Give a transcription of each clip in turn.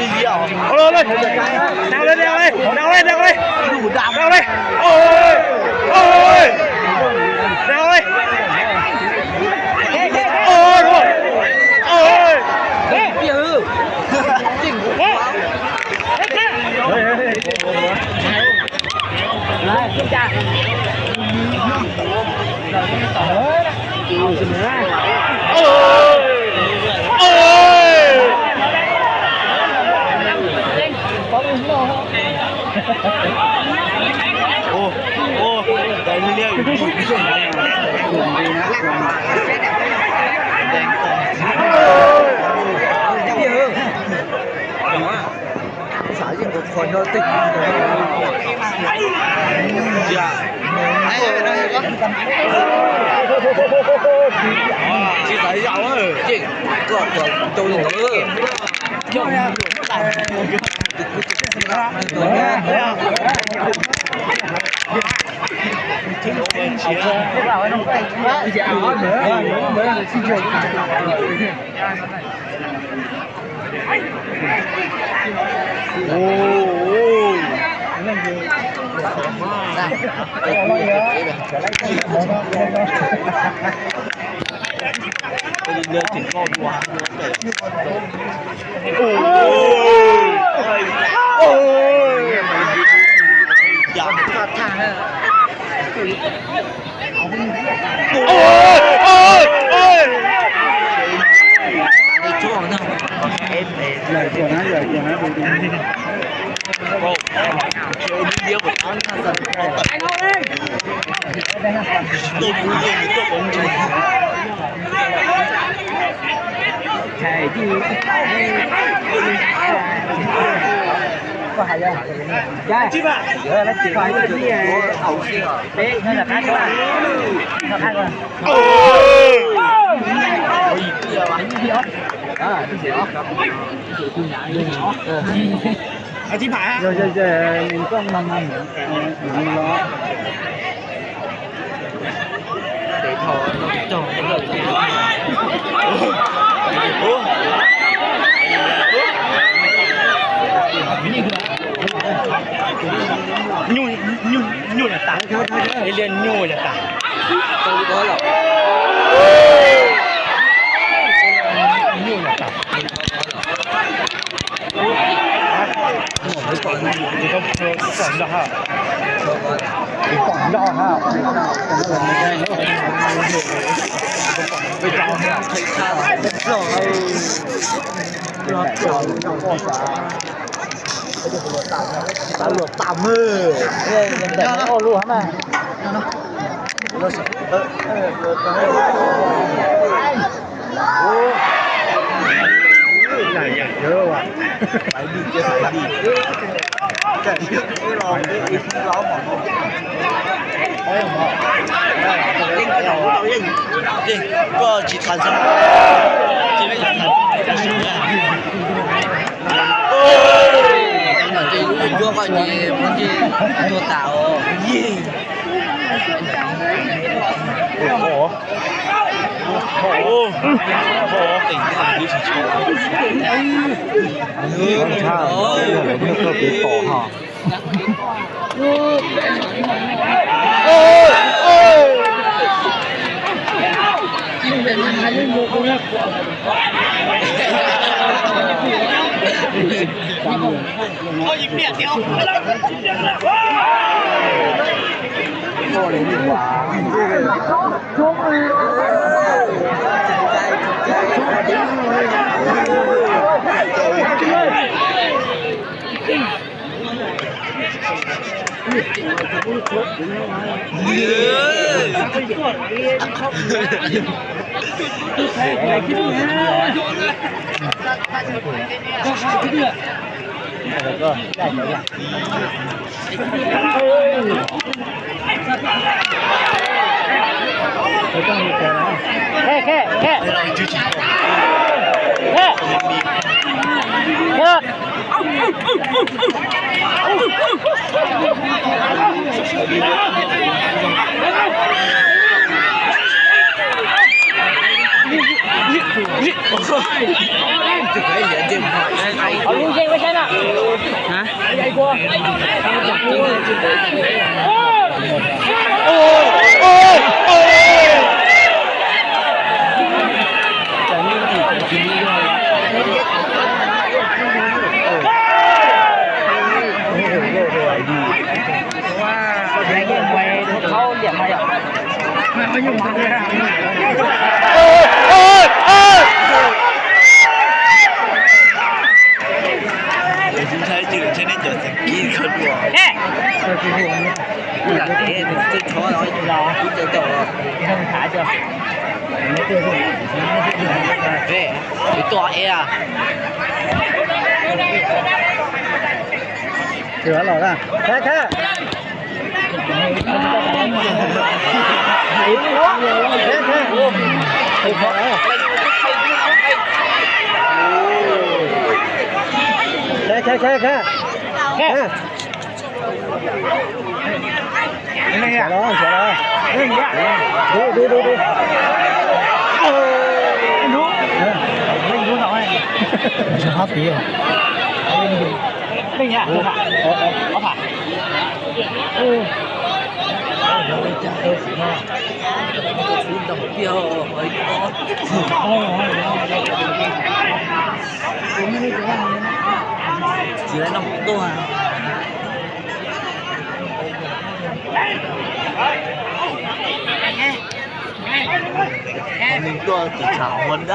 เอาเลยแนวเลยแนวเลยแนวเลยแนวเลยแนวเลยโอ้ยโอ้ยแนวเลยโอ้ยโอ้ยจริงเฮ้ยจ้าโอ้ยโอ้ยโอ้โอ้ได้เรียกอยู่ดีนะแดงตรงสายยิ่งกว่าคนเราติดจ้าไอ้เรื่องก็chỉ phải giàu á chị có tôi nữa cho emเรือติดข้อวัวโอ้ยอยากขาดทางโอ้ยโอ้ยโอ้ยในช่วงนั้นใหญ่กว่านะใหญ่กว่านะดูดิโอ้ยเยอะกว่านั้นถ้าสั่งไอ้เราเองตัวผู้เล่นตัวผมใจใช่ที่có hay không? Dạ. Dạ nó chỉ phải cái gì hậu xuyên rồi. Bé nó là khác các bạn. Nó khác rồi. Ôi, cái giờ bạn cái ốc. À, cái gì ốc. Cái gì tôi nhảy lên ốc. À chỉ phải. Rồi mình có mầm mình lo. Để thò nó tròn nó rồi. Nhu là tặng cái liên nhu là tặng tôi có là nhu là tặng còn đó ha còn đó ha bây giờ thấy sao rồi tao luộc tạm mơ để nó luôn hả mà này nhớ quá phải đi chứ phải đi chạy trước cái lò cái lò mà thấy không cái đầu tao yên đi có chỉ thành sao chỉ biết thành mình chưa có gì muốn gì tôi tạo gì khổ tỉnh cái gì chỉ cho nước cơ bị khổ hả có gì biết đâu Ở luôn dây 多少 A 啊？ถือว่าหล่อละแค่อีกหัวแค่พอแล้วแค่นี่ไงร้อนเสียแล้วดูดูหน่อยชอบปีอ่ะนี่ไงเอาผ่าน只来那么多啊！你做几场混的？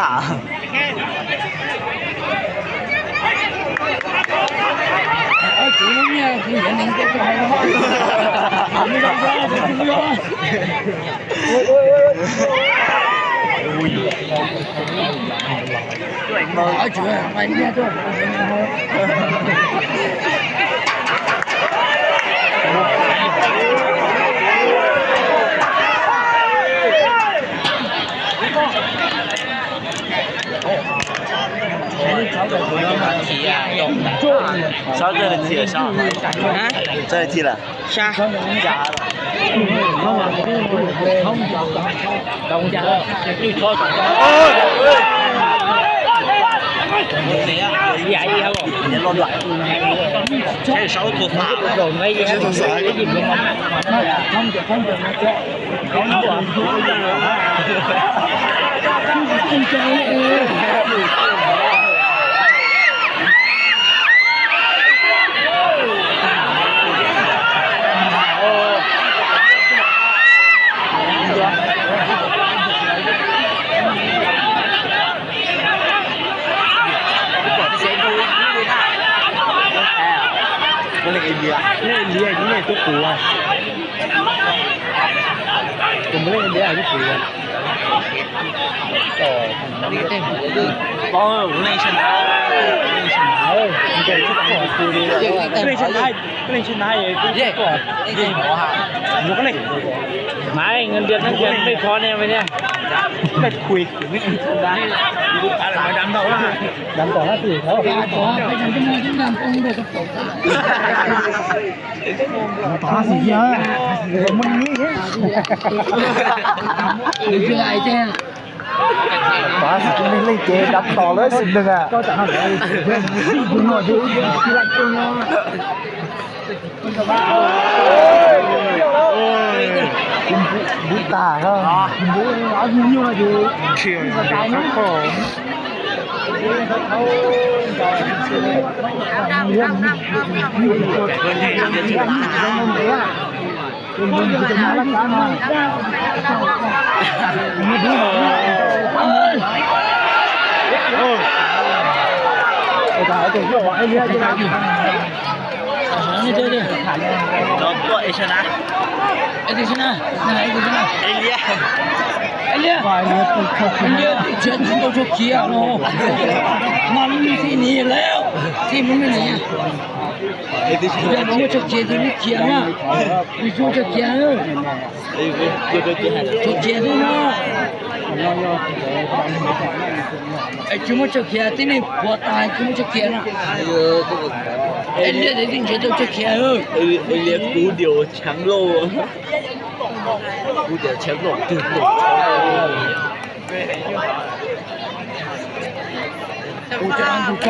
主任呀，是年龄最高的。我主任，我今天做。踢啊，上这里踢了上，这里踢了，下加了。谁呀？你乱来！这烧头发，这头啥？ini itu kuat. Kemudian dia itu kuat. Oh, lên sân đá. Lên sân đá vậy cũng có. Gì bỏ hả? Một cái này. Mai ngân điệnไม่พอเนี่ยไปเนี่ยไม่คุยไม่สนได้อะไรมาดำต่อละดำต่อละสิเขาไปต่อไปดำจะมาที่ดำองค์เดียวกับผมต่อสิเยอะมันนี่หรือคืออะไรแจ้งต่อสิจะไม่เล่นเกมดำต่อเลยสิหนึ่งอ่ะก็จะทำอะไรดูหน่อยดูที่รักตัวน้องดูตาเขาดูเอาอยู่ๆอยู่เขียวนะครับผมเขาเรื่องคนที่จะชื่อว่าคุณจะมาลักษณะไม่ดูแต่ไอ้ตัวที่ว่าไอ้เนี่ยจะอยู่นี่เด้อเราตัวเอชนะไอ้ที่ชนะไหนไอ้ที่ชนะเอเลีย全部都出皮啊喽！มันมีที่นี่แล้วที่มันไม่ไหนอ่ะเดี๋ยวมันจะเขียนที่นี่เขียนอ่ะมีช่วยจะเขียนจะเขียนด้วยนะไอ้ช่วยจะเขียนที่นี่ปวดตายช่วยจะเขียนอ่ะไอ้เลี้ยที่นี่จะเขียนไอ้เลี้ยกูเดียว强肉กูเดียว强肉对对我这样子看，